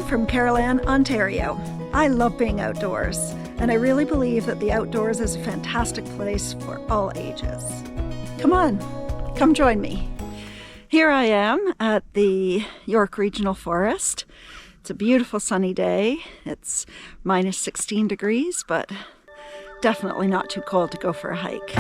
from Carolan, Ontario. I love being outdoors, and I really believe that the outdoors is a fantastic place for all ages. Come on, come join me. Here I am at the York Regional Forest. It's a beautiful sunny day. It's minus 16 degrees, but definitely not too cold to go for a hike.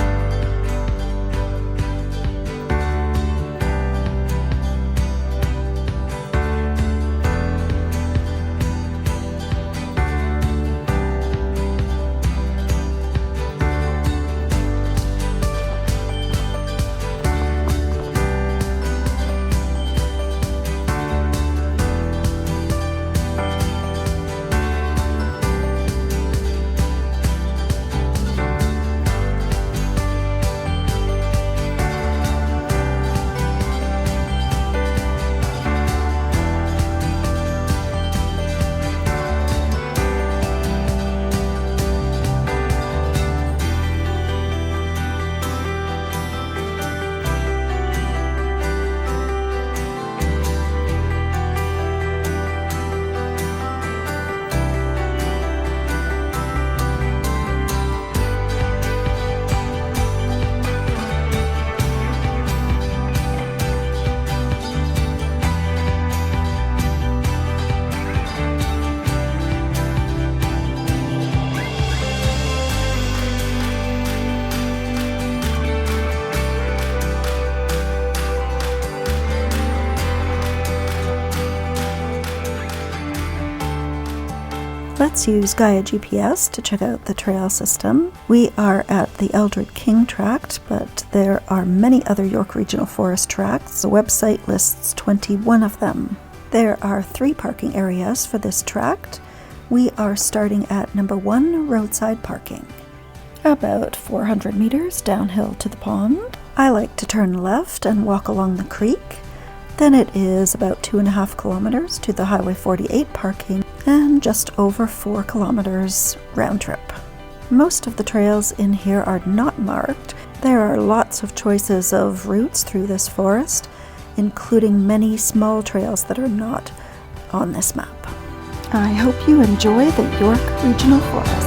Let's use Gaia GPS to check out the trail system. We are at the Eldred King Tract, but there are many other York Regional Forest tracts. The website lists 21 of them. There are 3 parking areas for this tract. We are starting at number 1, roadside parking. About 400 meters downhill to the pond. I like to turn left and walk along the creek. Then it is about 2.5 kilometers to the Highway 48 parking and just over 4 kilometers round trip. Most of the trails in here are not marked. There are lots of choices of routes through this forest, including many small trails that are not on this map. I hope you enjoy the York Regional Forest.